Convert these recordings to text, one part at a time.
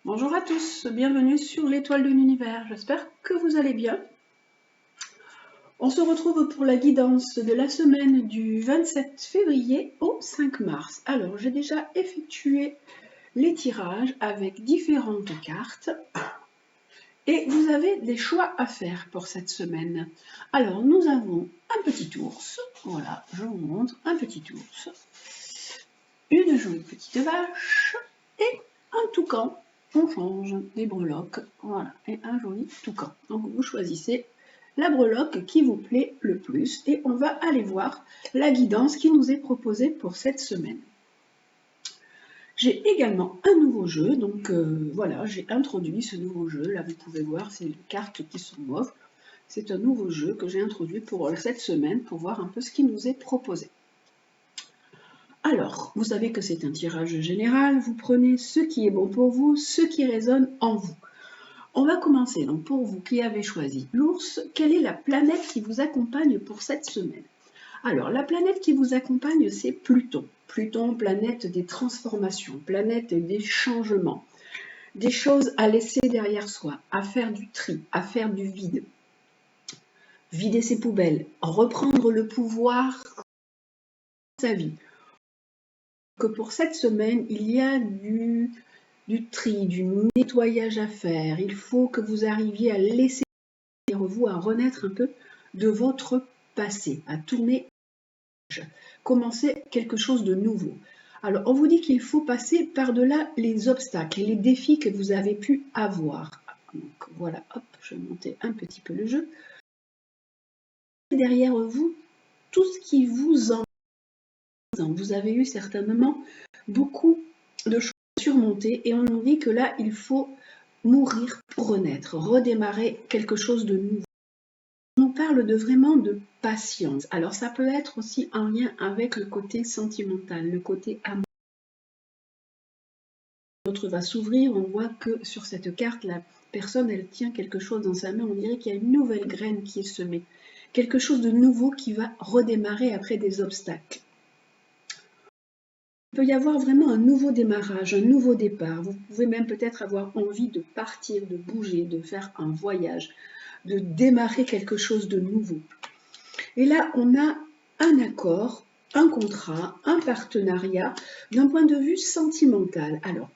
Bonjour à tous, bienvenue sur l'étoile de l'univers, j'espère que vous allez bien. On se retrouve pour la guidance de la semaine du 27 février au 5 mars. Alors j'ai déjà effectué les tirages avec différentes cartes et vous avez des choix à faire pour cette semaine. Alors nous avons un petit ours, voilà, je vous montre un petit ours, une jolie petite vache et un toucan. On change des breloques, voilà, et un joli toucan. Donc vous choisissez la breloque qui vous plaît le plus et on va aller voir la guidance qui nous est proposée pour cette semaine. J'ai également un nouveau jeu, donc voilà, j'ai introduit ce nouveau jeu. Là vous pouvez voir, c'est les cartes qui sont mauves. C'est un nouveau jeu que j'ai introduit pour cette semaine pour voir un peu ce qui nous est proposé. Alors, vous savez que c'est un tirage général, vous prenez ce qui est bon pour vous, ce qui résonne en vous. On va commencer, donc pour vous qui avez choisi l'ours, quelle est la planète qui vous accompagne pour cette semaine? Alors, la planète qui vous accompagne, c'est Pluton. Pluton, planète des transformations, planète des changements, des choses à laisser derrière soi, à faire du tri, à faire du vide, vider ses poubelles, reprendre le pouvoir de sa vie. Que pour cette semaine, il y a du tri, du nettoyage à faire. Il faut que vous arriviez à laisser derrière vous, à renaître un peu de votre passé, à tourner, commencer quelque chose de nouveau. Alors, on vous dit qu'il faut passer par-delà les obstacles et les défis que vous avez pu avoir. Donc voilà, hop, je vais monter un petit peu le jeu. Derrière vous, tout ce qui vous en... Vous avez eu certainement beaucoup de choses à surmonter et on nous dit que là, il faut mourir pour renaître, redémarrer quelque chose de nouveau. On nous parle de vraiment de patience. Alors ça peut être aussi en lien avec le côté sentimental, le côté amour. L'autre va s'ouvrir, on voit que sur cette carte, la personne, elle tient quelque chose dans sa main, on dirait qu'il y a une nouvelle graine qui est semée. Quelque chose de nouveau qui va redémarrer après des obstacles. Il peut y avoir vraiment un nouveau démarrage, un nouveau départ. Vous pouvez même peut-être avoir envie de partir, de bouger, de faire un voyage, de démarrer quelque chose de nouveau. Et là, on a un accord, un contrat, un partenariat d'un point de vue sentimental. Alors,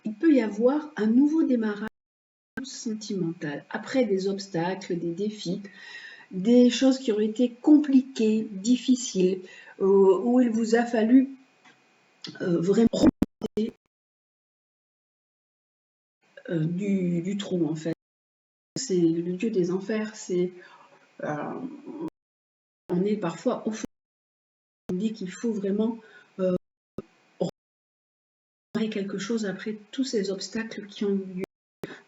il peut y avoir un nouveau démarrage sentimental après des obstacles, des défis, des choses qui ont été compliquées, difficiles, où il vous a fallu vraiment remonter du trou en fait. C'est le dieu des enfers, on est parfois au fond, on dit qu'il faut vraiment réparer quelque chose après tous ces obstacles qui ont eu lieu.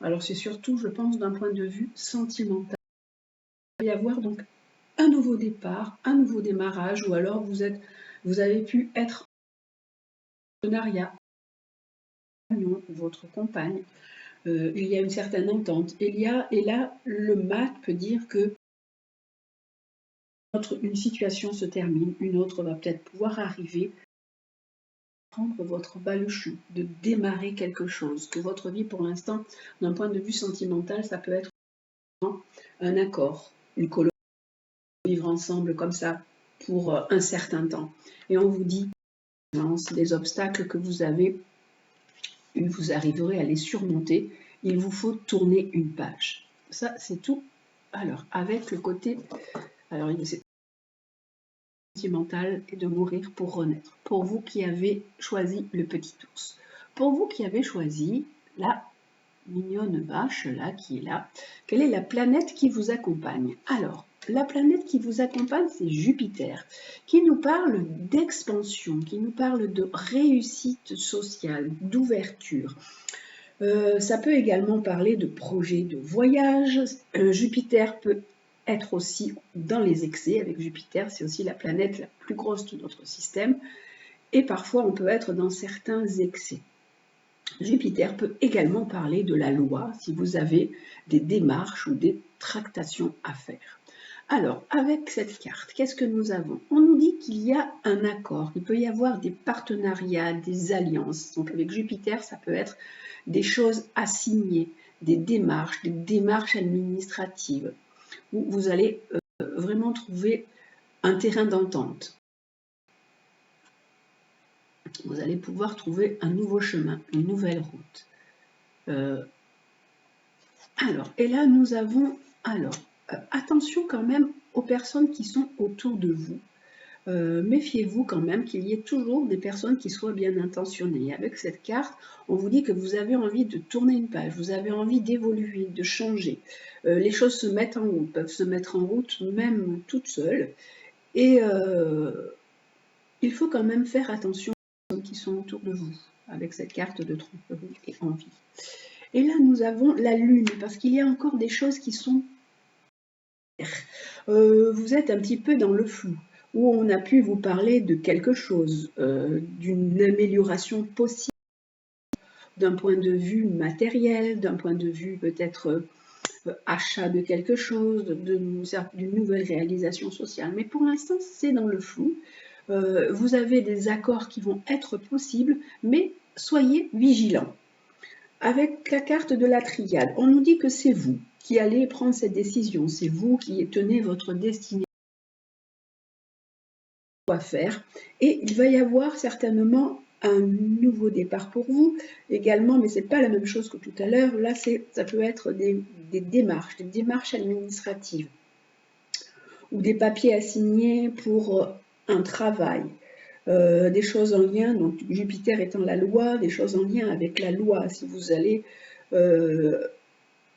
Alors c'est surtout, je pense, d'un point de vue sentimental. Il va y avoir donc un nouveau départ, un nouveau démarrage, ou alors vous avez pu être en partenariat avec votre compagne, il y a une certaine entente. Et là, le mat peut dire que une situation se termine, une autre va peut-être pouvoir arriver, prendre votre baluchon, de démarrer quelque chose, que votre vie pour l'instant, d'un point de vue sentimental, ça peut être un accord, une colonie, vivre ensemble comme ça pour un certain temps. Et on vous dit, des obstacles que vous avez, vous arriverez à les surmonter, il vous faut tourner une page. Ça, c'est tout. Alors, avec le côté, alors c'est sentimental et de mourir pour renaître. Pour vous qui avez choisi le petit ours. Pour vous qui avez choisi la mignonne vache là qui est là, quelle est la planète qui vous accompagne? Alors, la planète qui vous accompagne, c'est Jupiter, qui nous parle d'expansion, qui nous parle de réussite sociale, d'ouverture. Ça peut également parler de projets de voyage. Jupiter peut être aussi dans les excès. Avec Jupiter, c'est aussi la planète la plus grosse de notre système. Et parfois, on peut être dans certains excès. Jupiter peut également parler de la loi si vous avez des démarches ou des tractations à faire. Alors, avec cette carte, qu'est-ce que nous avons? On nous dit qu'il y a un accord, il peut y avoir des partenariats, des alliances. Donc avec Jupiter, ça peut être des choses à signer, des démarches administratives, où vous allez vraiment trouver un terrain d'entente. Vous allez pouvoir trouver un nouveau chemin, une nouvelle route. Et là, nous avons, attention quand même aux personnes qui sont autour de vous. Méfiez-vous quand même qu'il y ait toujours des personnes qui soient bien intentionnées. Avec cette carte, on vous dit que vous avez envie de tourner une page, vous avez envie d'évoluer, de changer. Les choses se mettent en route, peuvent se mettre en route même toutes seules. Et il faut quand même faire attention aux personnes qui sont autour de vous, avec cette carte de tromperie et envie. Et là, nous avons la lune, parce qu'il y a encore des choses qui sont... vous êtes un petit peu dans le flou, où on a pu vous parler de quelque chose, d'une amélioration possible, d'un point de vue matériel, d'un point de vue peut-être achat de quelque chose, d'une nouvelle réalisation sociale. Mais pour l'instant, c'est dans le flou. Vous avez des accords qui vont être possibles, mais soyez vigilants. Avec la carte de la triade, on nous dit que c'est vous qui allez prendre cette décision, c'est vous qui tenez votre destinée à faire, et il va y avoir certainement un nouveau départ pour vous également, mais c'est pas la même chose que tout à l'heure. Là, ça peut être des démarches administratives ou des papiers à signer pour un travail. Des choses en lien, donc Jupiter étant la loi, des choses en lien avec la loi, si vous avez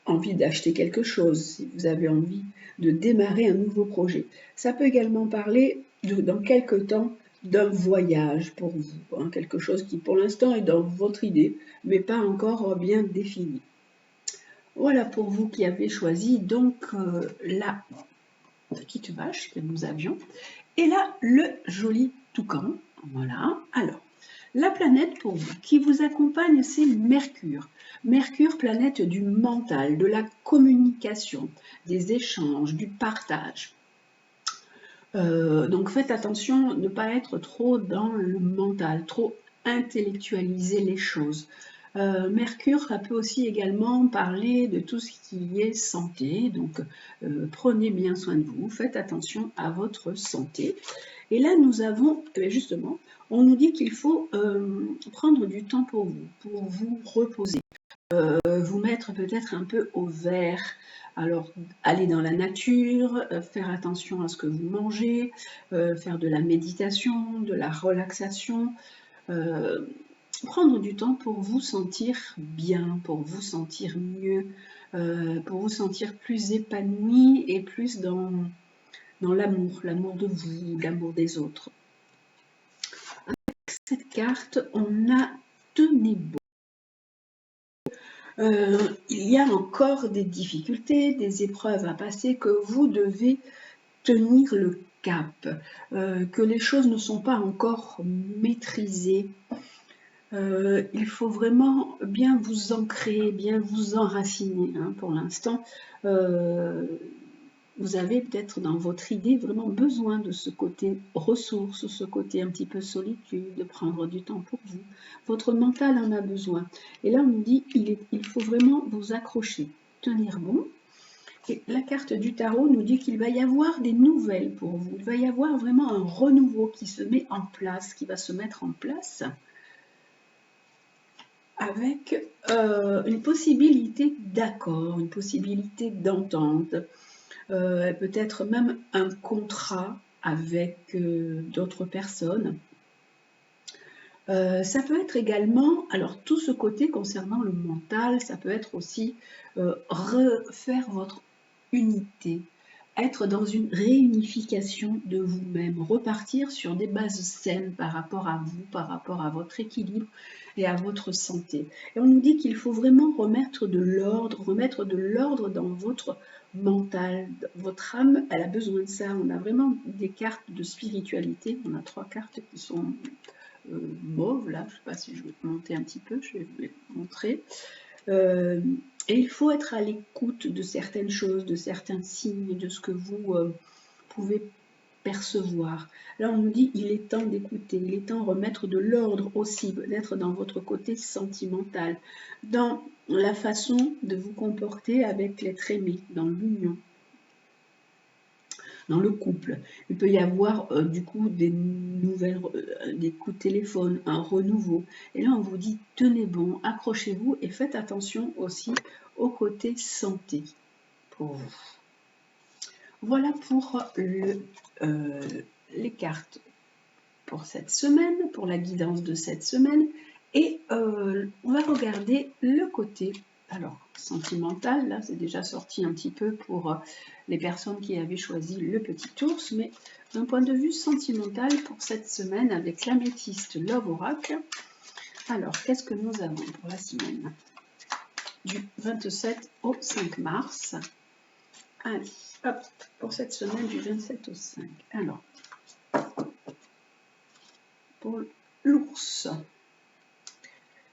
envie d'acheter quelque chose, si vous avez envie de démarrer un nouveau projet. Ça peut également parler, dans quelque temps, d'un voyage pour vous, hein, quelque chose qui pour l'instant est dans votre idée, mais pas encore bien défini. Voilà pour vous qui avez choisi donc la petite vache que nous avions, et là le joli toucan. Voilà. Alors, la planète pour vous qui vous accompagne, c'est Mercure. Mercure, planète du mental, de la communication, des échanges, du partage. Donc faites attention de ne pas être trop dans le mental, trop intellectualiser les choses. Mercure, ça peut aussi également parler de tout ce qui est santé, donc prenez bien soin de vous, faites attention à votre santé. Et là, nous avons, justement, on nous dit qu'il faut prendre du temps pour vous reposer, vous mettre peut-être un peu au vert. Alors, aller dans la nature, faire attention à ce que vous mangez, faire de la méditation, de la relaxation, prendre du temps pour vous sentir bien, pour vous sentir mieux, pour vous sentir plus épanoui et plus dans l'amour de vous, l'amour des autres. Avec cette carte, on a tenez bon. Il y a encore des difficultés, des épreuves à passer que vous devez tenir le cap, que les choses ne sont pas encore maîtrisées. Il faut vraiment bien vous ancrer, bien vous enraciner. Hein, pour l'instant, vous avez peut-être dans votre idée vraiment besoin de ce côté ressources, ce côté un petit peu solitude, de prendre du temps pour vous. Votre mental en a besoin. Et là, on nous dit il faut vraiment vous accrocher, tenir bon. Et la carte du tarot nous dit qu'il va y avoir des nouvelles pour vous. Il va y avoir vraiment un renouveau qui se met en place, qui va se mettre en place avec une possibilité d'accord, une possibilité d'entente. Peut-être même un contrat avec d'autres personnes. Ça peut être également, alors tout ce côté concernant le mental, ça peut être aussi refaire votre unité, être dans une réunification de vous-même, repartir sur des bases saines par rapport à vous, par rapport à votre équilibre et à votre santé. Et on nous dit qu'il faut vraiment remettre de l'ordre dans votre mental. Votre âme, elle a besoin de ça. On a vraiment des cartes de spiritualité. On a 3 cartes qui sont mauves, là. Je ne sais pas si je vais monter un petit peu, je vais vous les montrer. Et il faut être à l'écoute de certaines choses, de certains signes, de ce que vous pouvez percevoir. Là, on nous dit, il est temps d'écouter, il est temps de remettre de l'ordre aussi, d'être dans votre côté sentimental, dans la façon de vous comporter avec l'être aimé, dans l'union, dans le couple. Il peut y avoir du coup des nouvelles, des coups de téléphone, un renouveau. Et là, on vous dit, tenez bon, accrochez-vous et faites attention aussi au côté santé pour vous. Voilà pour les cartes pour cette semaine, pour la guidance de cette semaine. Et on va regarder le côté, alors, sentimental. Là, c'est déjà sorti un petit peu pour les personnes qui avaient choisi le petit ours, mais d'un point de vue sentimental pour cette semaine avec l'améthyste Love Oracle. Alors, qu'est-ce que nous avons pour la semaine du 27 au 5 mars? Allez, hop, pour cette semaine du 27 au 5. Alors, pour l'ours,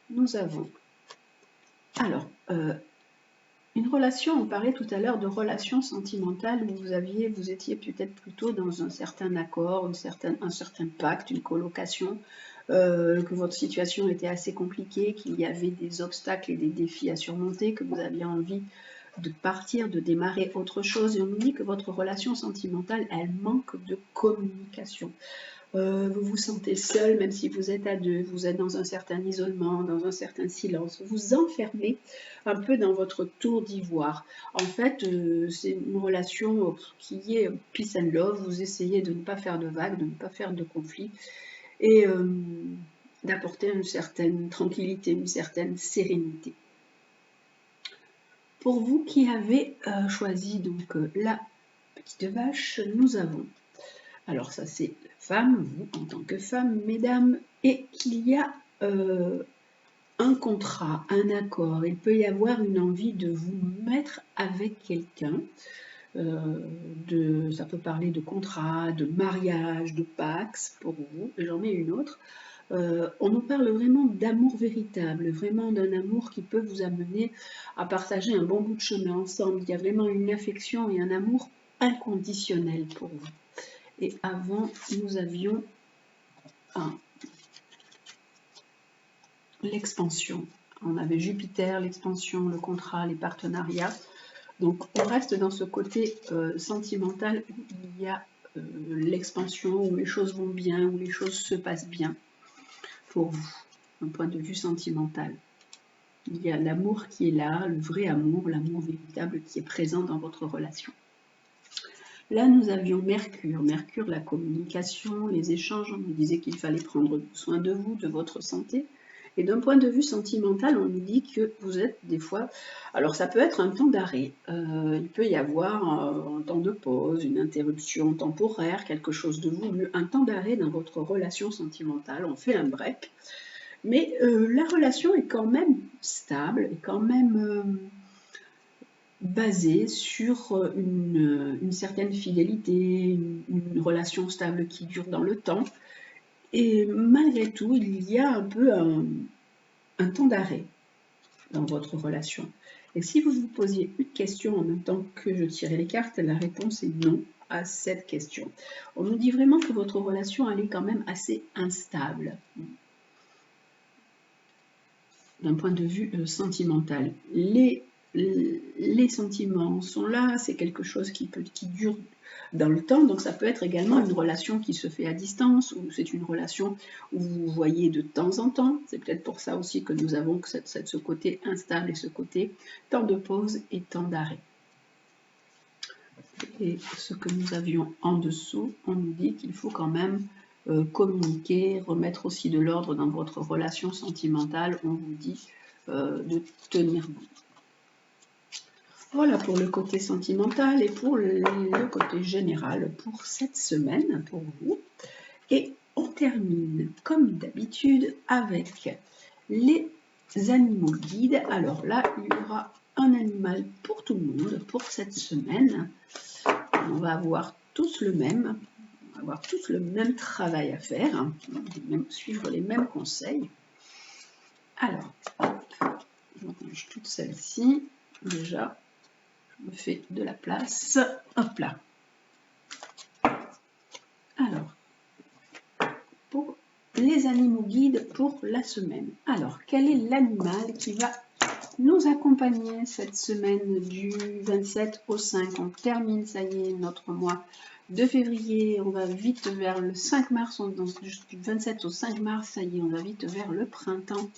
nous avons, alors, une relation, on parlait tout à l'heure de relation sentimentale où vous étiez peut-être plutôt dans un certain accord, un certain pacte, une colocation, que votre situation était assez compliquée, qu'il y avait des obstacles et des défis à surmonter, que vous aviez envie de partir, de démarrer autre chose. Et on nous dit que votre relation sentimentale, elle manque de communication. Vous vous sentez seul, même si vous êtes à deux, vous êtes dans un certain isolement, dans un certain silence, vous vous enfermez un peu dans votre tour d'ivoire. En fait, c'est une relation qui est peace and love, vous essayez de ne pas faire de vagues, de ne pas faire de conflits, et d'apporter une certaine tranquillité, une certaine sérénité. Pour vous qui avez choisi donc la petite vache, nous avons, alors ça c'est la femme, vous en tant que femme, mesdames, et qu'il y a un contrat, un accord, il peut y avoir une envie de vous mettre avec quelqu'un, ça peut parler de contrat, de mariage, de pax pour vous, j'en ai une autre. On nous parle vraiment d'amour véritable, vraiment d'un amour qui peut vous amener à partager un bon bout de chemin ensemble. Il y a vraiment une affection et un amour inconditionnel pour vous. Et avant, nous avions l'expansion. On avait Jupiter, l'expansion, le contrat, les partenariats. Donc, on reste dans ce côté sentimental où il y a l'expansion, où les choses vont bien, où les choses se passent bien pour vous, d'un point de vue sentimental. Il y a l'amour qui est là, le vrai amour, l'amour véritable qui est présent dans votre relation. Là, nous avions Mercure. Mercure, la communication, les échanges. On nous disait qu'il fallait prendre soin de vous, de votre santé. Et d'un point de vue sentimental, on nous dit que vous êtes des fois... Alors, ça peut être un temps d'arrêt. Il peut y avoir un temps de pause, une interruption temporaire, quelque chose de voulu, un temps d'arrêt dans votre relation sentimentale. On fait un break. Mais la relation est quand même stable, est quand même basée sur une certaine fidélité, une relation stable qui dure dans le temps. Et malgré tout, il y a un peu un temps d'arrêt dans votre relation. Et si vous vous posiez une question en même temps que je tirais les cartes, la réponse est non à cette question. On nous dit vraiment que votre relation, elle est quand même assez instable d'un point de vue sentimental. Les sentiments sont là, c'est quelque chose qui dure dans le temps, donc ça peut être également une relation qui se fait à distance, ou c'est une relation où vous vous voyez de temps en temps. C'est peut-être pour ça aussi que nous avons ce côté instable et ce côté temps de pause et temps d'arrêt. Et ce que nous avions en dessous, on nous dit qu'il faut quand même communiquer, remettre aussi de l'ordre dans votre relation sentimentale. On vous dit de tenir bon. Voilà pour le côté sentimental et pour le côté général pour cette semaine pour vous. Et on termine comme d'habitude avec les animaux guides. Alors là, il y aura un animal pour tout le monde pour cette semaine. On va avoir tous le même. On va avoir tous le même travail à faire, suivre les mêmes conseils. Alors, je range toutes celles-ci. déjà, je me fais de la place. Hop là. Alors, pour les animaux guides pour la semaine. Alors, quel est l'animal qui va nous accompagner cette semaine du 27 au 5? On termine, ça y est, notre mois de février. On va vite vers le 5 mars. Donc, du 27 au 5 mars, ça y est, on va vite vers le printemps.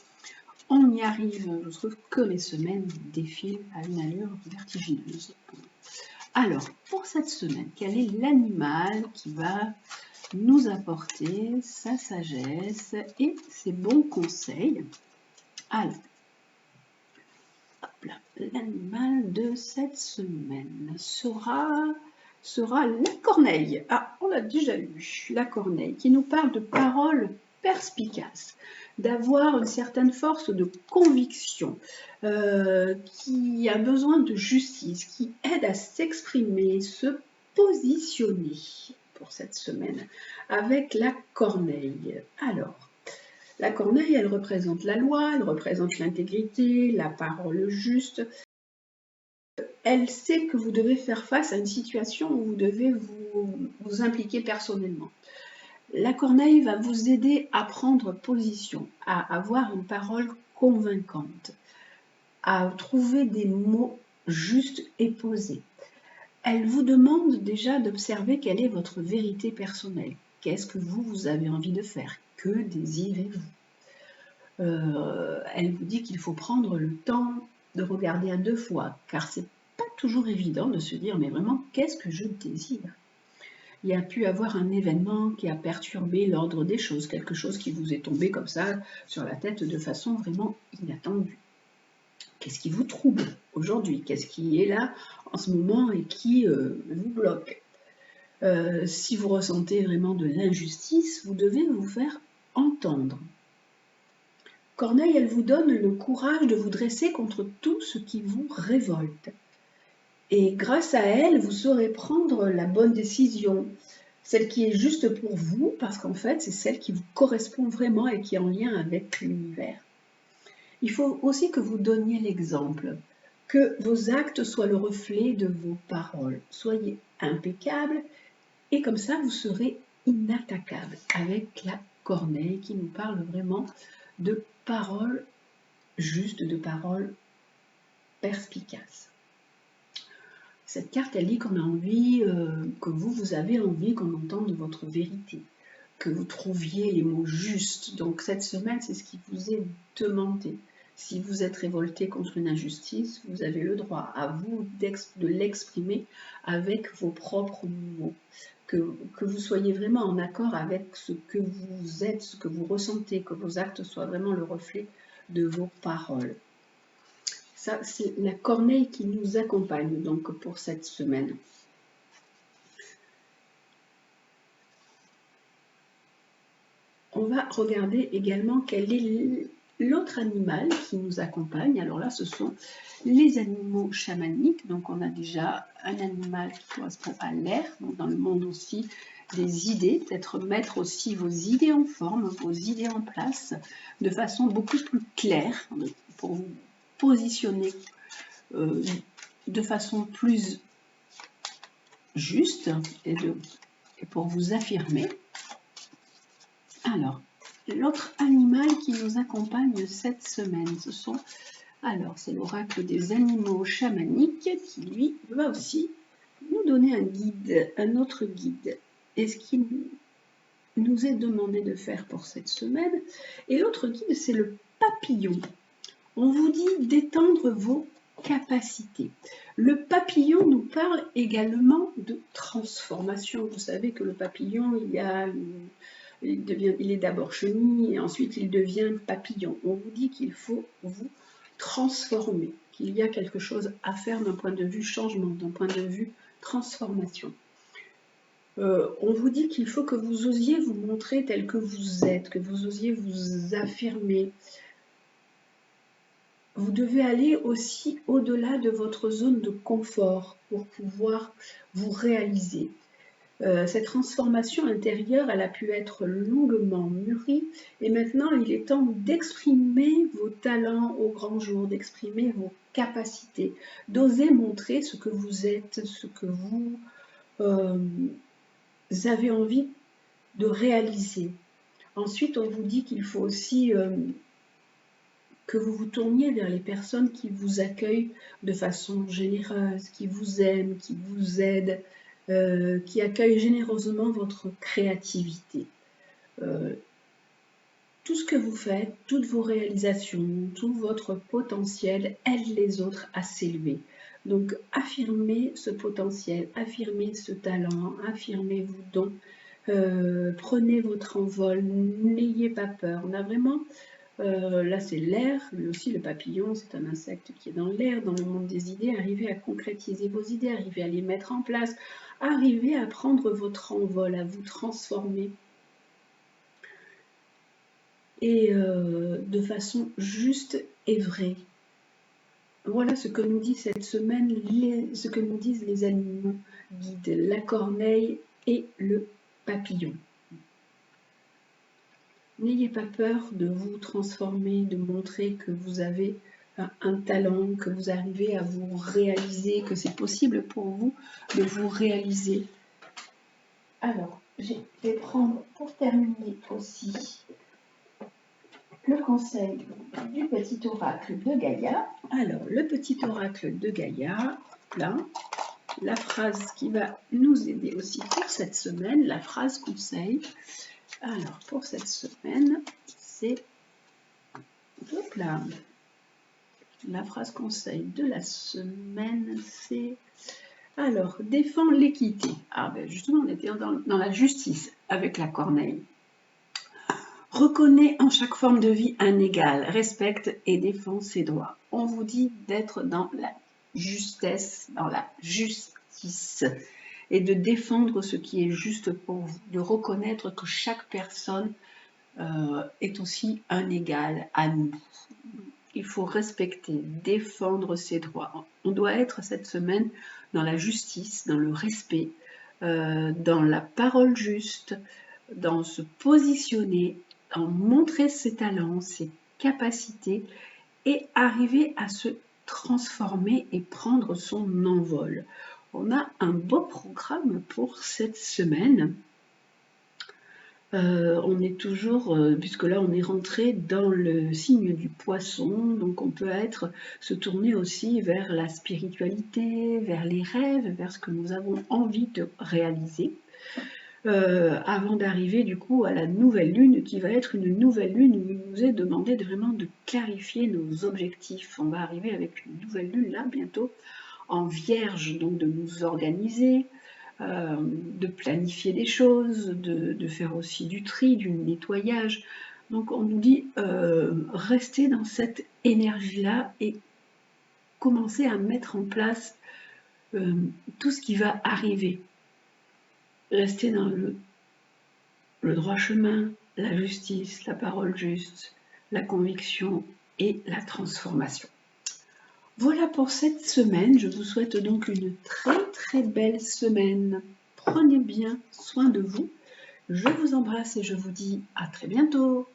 On y arrive. Je trouve que les semaines défilent à une allure vertigineuse. Alors, pour cette semaine, quel est l'animal qui va nous apporter sa sagesse et ses bons conseils? Alors, l'animal de cette semaine sera la corneille. Ah, on l'a déjà lu, la corneille, qui nous parle de paroles perspicaces, d'avoir une certaine force de conviction, qui a besoin de justice, qui aide à s'exprimer, se positionner pour cette semaine avec la corneille. Alors, la corneille, elle représente la loi, elle représente l'intégrité, la parole juste. Elle sait que vous devez faire face à une situation où vous devez vous impliquer personnellement. La corneille va vous aider à prendre position, à avoir une parole convaincante, à trouver des mots justes et posés. Elle vous demande déjà d'observer quelle est votre vérité personnelle. Qu'est-ce que vous avez envie de faire? Que désirez-vous? Elle vous dit qu'il faut prendre le temps de regarder à 2 fois, car c'est pas toujours évident de se dire, mais vraiment, qu'est-ce que je désire? Il y a pu avoir un événement qui a perturbé l'ordre des choses, quelque chose qui vous est tombé comme ça sur la tête de façon vraiment inattendue. Qu'est-ce qui vous trouble aujourd'hui? Qu'est-ce qui est là en ce moment et qui vous bloque? Si vous ressentez vraiment de l'injustice, vous devez vous faire entendre. Corneille, elle vous donne le courage de vous dresser contre tout ce qui vous révolte. Et grâce à elle, vous saurez prendre la bonne décision, celle qui est juste pour vous, parce qu'en fait, c'est celle qui vous correspond vraiment et qui est en lien avec l'univers. Il faut aussi que vous donniez l'exemple, que vos actes soient le reflet de vos paroles. Soyez impeccable et comme ça, vous serez inattaquable avec la corneille qui nous parle vraiment de paroles justes, de paroles perspicaces. Cette carte, elle dit qu'on a envie, que vous avez envie qu'on entende votre vérité, que vous trouviez les mots justes. Donc cette semaine, c'est ce qui vous est demandé. Si vous êtes révolté contre une injustice, vous avez le droit à vous de l'exprimer avec vos propres mots. Que vous soyez vraiment en accord avec ce que vous êtes, ce que vous ressentez, que vos actes soient vraiment le reflet de vos paroles. Ça, c'est la corneille qui nous accompagne donc pour cette semaine. On va regarder également quel est l'autre animal qui nous accompagne. Alors là, ce sont les animaux chamaniques. Donc on a déjà un animal qui correspond à l'air, donc dans le monde aussi des idées, peut-être mettre aussi vos idées en forme, vos idées en place, de façon beaucoup plus claire, pour vous positionner de façon plus juste et pour vous affirmer. Alors, l'autre animal qui nous accompagne cette semaine, c'est l'oracle des animaux chamaniques qui, lui, va aussi nous donner un guide, un autre guide. Et ce qui nous est demandé de faire pour cette semaine. Et l'autre guide, c'est le papillon. On vous dit d'étendre vos capacités. Le papillon nous parle également de transformation. Vous savez que le papillon, il est d'abord chenille et ensuite il devient papillon. On vous dit qu'il faut vous transformer, qu'il y a quelque chose à faire d'un point de vue changement, d'un point de vue transformation. On vous dit qu'il faut que vous osiez vous montrer tel que vous êtes, que vous osiez vous affirmer. Vous devez aller aussi au-delà de votre zone de confort pour pouvoir vous réaliser. Cette transformation intérieure, elle a pu être longuement mûrie et maintenant il est temps d'exprimer vos talents au grand jour, d'exprimer vos capacités, d'oser montrer ce que vous êtes, ce que vous avez envie de réaliser. Ensuite, on vous dit qu'il faut aussi que vous vous tourniez vers les personnes qui vous accueillent de façon généreuse, qui vous aiment, qui vous aident, qui accueillent généreusement votre créativité. Tout ce que vous faites, toutes vos réalisations, tout votre potentiel aide les autres à s'élever. Donc affirmez ce potentiel, affirmez ce talent, affirmez vos dons, prenez votre envol, n'ayez pas peur. On a vraiment, là c'est l'air, mais aussi le papillon, c'est un insecte qui est dans l'air, dans le monde des idées. Arrivez à concrétiser vos idées, arrivez à les mettre en place, arrivez à prendre votre envol, à vous transformer. Et de façon juste et vraie. Voilà ce que nous dit cette semaine, ce que nous disent les animaux guides, la corneille et le papillon. N'ayez pas peur de vous transformer, de montrer que vous avez un talent, que vous arrivez à vous réaliser, que c'est possible pour vous de vous réaliser. Alors, je vais prendre pour terminer aussi le conseil du petit oracle de Gaïa. Alors, le petit oracle de Gaïa, là, la phrase qui va nous aider aussi pour cette semaine, la phrase conseil. Alors, pour cette semaine, c'est là, la phrase conseil de la semaine, c'est alors, défends l'équité. Ah ben justement, on était dans la justice avec la corneille. Reconnais en chaque forme de vie un égal, respecte et défend ses droits. On vous dit d'être dans la justesse, dans la justice et de défendre ce qui est juste pour vous, de reconnaître que chaque personne est aussi un égal à nous. Il faut respecter, défendre ses droits. On doit être cette semaine dans la justice, dans le respect, dans la parole juste, dans se positionner, en montrer ses talents, ses capacités et arriver à se transformer et prendre son envol. On a un beau programme pour cette semaine. On est toujours, puisque là on est rentré dans le signe du poisson, donc on peut se tourner aussi vers la spiritualité, vers les rêves, vers ce que nous avons envie de réaliser. Avant d'arriver du coup à la nouvelle lune qui va être une nouvelle lune où il nous est demandé vraiment de clarifier nos objectifs. On va arriver avec une nouvelle lune là bientôt en Vierge, donc de nous organiser, de planifier des choses, de faire aussi du tri, du nettoyage. Donc on nous dit restez dans cette énergie là et commencez à mettre en place tout ce qui va arriver. Restez dans le droit chemin, la justice, la parole juste, la conviction et la transformation. Voilà pour cette semaine. Je vous souhaite donc une très très belle semaine. Prenez bien soin de vous. Je vous embrasse et je vous dis à très bientôt.